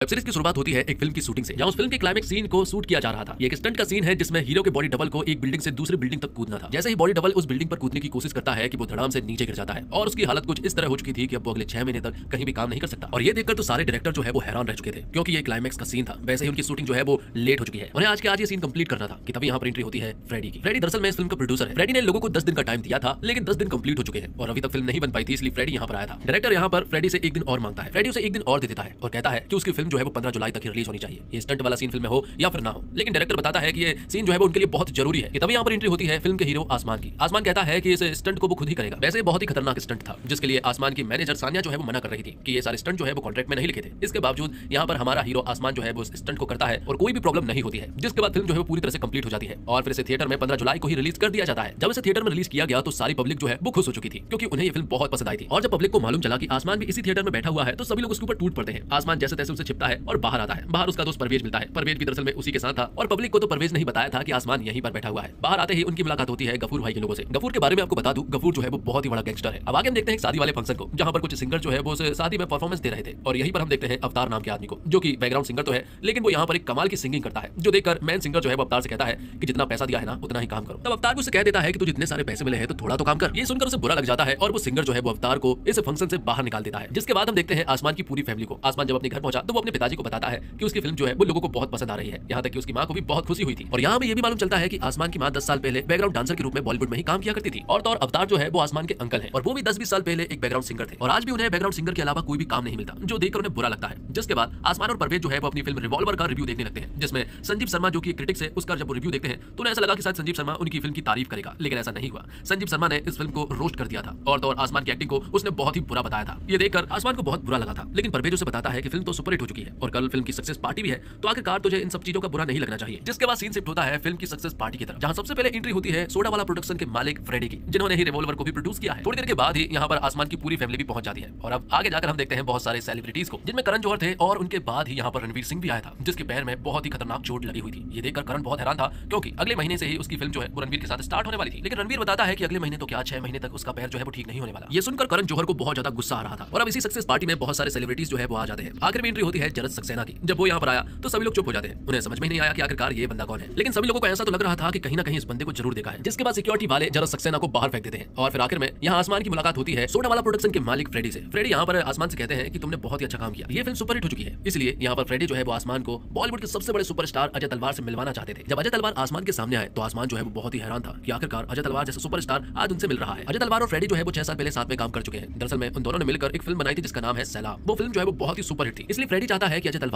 Web series की शुरुआत होती है एक फिल्म की शूटिंग से, जहां उस फिल्म के क्लाइमेक्स सीन को शूट किया जा रहा था। ये एक स्टंट का सीन है जिसमें हीरो के बॉडी डबल को एक बिल्डिंग से दूसरी बिल्डिंग तक कूदना था। जैसे ही बॉडी डबल उस बिल्डिंग पर कूदने की कोशिश करता है कि वो धड़ाम से नीचे गिर जाता है और उसकी हालत कुछ इस तरह हो चुकी थी कि अब वो अगले 6 महीने तक कहीं भी काम नहीं कर सकता। और ये देखकर तो सारे डायरेक्टर जो है वो हैरान रह चुके थे, क्योंकि ये क्लाइमेक्स का सीन था। वैसे ही उनकी शूटिंग जो है वो लेट हो चुकी है। उन्हें आज के आज ये सीन कंप्लीट करना था कि तभी यहाँ पर एंट्री होती है फ्रेडी की। फ्रेडी दरअसल में इस फिल्म का प्रोड्यूसर है। फ्रेडी ने लोगों को 10 दिन का टाइम दिया था, लेकिन 10 दिन कंप्लीट हो चुके हैं और अभी तक फिल्म नहीं बन पाई थी, इसलिए फ्रेडी यहाँ पर आया था। डायरेक्टर यहाँ पर फ्रेडी से एक दिन और मांगता है। फ्रेडी उसे एक दिन और दे देता है और कहता है कि उसकी फिल्म जो है वो 15 जुलाई तक रिलीज होनी चाहिए। ये स्टंट वाला सीन फिल्म में हो या फिर ना हो, लेकिन डायरेक्टर बताता है कि ये सीन जो है वो उनके लिए बहुत जरूरी है। कि तभी यहाँ पर एंट्री होती है फिल्म के हीरो आसमान की। आसमान कहता है कि इस स्टंट को वो खुद ही करेगा। वैसे बहुत ही खतरनाक स्टंट था, जिसके लिए आसमान की मैनेजर सानिया जो है वो मना कर रही थी कि ये सारे स्टंट जो है वो कॉन्ट्रैक्ट में नहीं लिखे थे। इसके बावजूद यहाँ पर हमारा हीरो आसमान जो है वो स्टंट को करता है और कोई भी प्रॉब्लम नहीं होती है, जिसके बाद फिल्म जो है वो पूरी तरह से कंप्लीट हो जाती है और फिर इसे थिएटर में 15 जुलाई को ही रिलीज कर दिया जाता है। जब इसे थिएटर में रिलीज किया गया तो सारी पब्लिक जो है वो खुश हो चुकी थी, क्योंकि उन्हें ये फिल्म बहुत पसंद आई थी। और जब पब्लिक को मालूम चला कि आसमान भी इसी थिएटर में बैठा हुआ है तो सभी लोग उसके ऊपर टूट पड़ते हैं। आसमान जैसे तैसे उसे छिपता है और बाहर आता है। बाहर उसका दोस्त परवेज मिलता है। परवेज भी दरअसल में उसी के साथ था और पब्लिक को तो परवेज नहीं बताया था कि आसमान यहीं पर बैठा हुआ है। बाहर आते ही उनकी मुलाकात होती है गफूर भाई के लोगों से। गफूर के बारे में आपको बता दूं, गफूर जो है वो बहुत ही बड़ा गैंगस्टर है। अब आगे हम देखते हैं एक शादी वाले फंक्शन को, जहां पर कुछ सिंगर जो है वो शादी में परफॉर्मेंस दे रहे थे और यहीं पर हम देखते हैं अवतार नाम के आदमी को, जो कि बैकग्राउंड सिंगर तो है, लेकिन वो यहाँ पर एक कमाल की सिंगिंग करता है, जो देखकर मेन सिंगर जो है वो अवतार से कहता है कि जितना पैसा दिया है ना उतना ही काम करो। तब अवतार उसे कह देता है कि तुझे इतने सारे पैसे मिले हैं तो थोड़ा तो काम कर। ये सुनकर उसे बुरा लग जाता है और वो सिंगर जो है वो अवतार को इस फंक्शन से बाहर निकाल देता है। जिसके बाद हम देखते हैं आसमान की पूरी फैमिली को। आसमान जब अपने घर पहुंचा तो वो अपने पिताजी को बताता है कि उसकी फिल्म जो है वो लोगों को बहुत पसंद आ रही है, यहाँ तक कि उसकी माँ को भी बहुत खुशी हुई थी। और यहाँ में ये भी मालूम चलता है कि आसमान की माँ 10 साल पहले बैकग्राउंड डांसर के रूप में बॉलीवुड में ही काम किया करती थी। और तो और अवतार जो है वो आसमान के अंकल हैं और वो भी 10-20 साल पहले एक बैकग्राउंड सिंगर थे और आज भी उन्हें बैकग्राउंड सिंगर के अलावा कोई भी काम नहीं मिलता, जो देखकर उन्हें बुरा लगता है। जिसके बाद आसमान और परवेज जो है वो अपनी फिल्म रिवॉल्वर का रिव्यू देखने लगते हैं, जिसमें संजीव शर्मा जो कि क्रिटिक्स है उसका जब वो रिव्यू देखते हैं तो उन्हें ऐसा लगा कि शायद संजीव शर्मा उनकी फिल्म की तारीफ करेगा, लेकिन ऐसा नहीं हुआ। संजीव शर्मा ने इस फिल्म को रोस्ट कर दिया था और तो और आसमान की एक्टिंग को उसने बहुत ही बुरा बताया था। ये देखकर आसमान को बहुत बुरा लगा था, लेकिन परवेज उसे बताता है कि फिल्म तो सुपरहिट हो चुकी है और कल फिल्म की सक्सेस पार्टी भी है, तो आखिरकार तुझे इन सब चीजों का बुरा नहीं लगना चाहिए। जिसके बाद सीन शिफ्ट होता है फिल्म की सक्सेस पार्टी की तरफ, जहां सबसे पहले एंट्री होती है सोडा वाला प्रोडक्शन के मालिक फ्रेडी की, जिन्होंने ही रिवॉल्वर को भी प्रोड्यूस किया है। थोड़ी देर के बाद ही यहाँ पर आसमान की पूरी फैमिली भी पहुंच जाती है और अब आगे जाकर हम देखते हैं बहुत सारे सेलिब्रिटीज को, जिनमें करण जौहर थे और उनके बाद ही यहाँ पर रणवीर सिंह भी आया था, जिसके पैर में बहुत ही खतरनाक चोट लगी हुई थी। ये देखकर करण बहुत हैरान था, क्योंकि अगले महीने से ही उसकी फिल्म जो है वो रणवीर के साथ स्टार्ट होने वाली थी। लेकिन रणवीर बताता है कि अगले महीने तो क्या 6 महीने तक उसका पैर जो है वो ठीक नहीं होने वाला। ये सुनकर करण जौहर को बहुत ज्यादा गुस्सा आ रहा था और अब इसी सक्सेस पार्टी में बहुत सारे सेलिब्रिटीज जो है वो आ जाते हैं। आखिर में एंट्री होती है जरद सक्सेना की। जब वो यहाँ पर आया तो सभी लोग चुप हो जाते हैं, उन्हें समझ में नहीं आया कि आखिरकार ये बंदा कौन है, लेकिन सभी लोगों को ऐसा तो लग रहा था कि कहीं ना कहीं इस बंदे को जरूर देखा है। जिसके बाद सिक्योरिटी वाले जरद सक्सेना को बाहर फेंक देते हैं और फिर आखिर में यहाँ आसमान की मुलाकात होती है सोडा वाला प्रोडक्शन के मालिक फ्रेडी से। फ्रेडी यहाँ पर आसमान से कहते हैं कि तुमने बहुत ही अच्छा काम किया, ये फिल्म सुपरहिट हो चुकी है। इसलिए यहाँ पर फ्रेडी जो है वो आसमान को बॉलीवुड के सबसे बड़े सुपरस्टार अजय तलवार से मिलवाना चाहते थे। जब अजय तलवार आसमान के सामने आए तो आसमान जो है वो बहुत ही हैरान था कि आखिरकार अजय तलवार जैसा सुपरस्टार आज उनसे मिल रहा है। अजय तलवार और फ्रेडी जो है वो 6 साल पहले साथ में काम कर चुके हैं। दरअसल में उन दोनों ने मिलकर एक फिल्म बनाई थी जिसका नाम है सैलाब। वो फिल्म जो है वो बहुत ही सुपरहिट थी, इसलिए फ्रेडी चाहता है कि अजय तलवार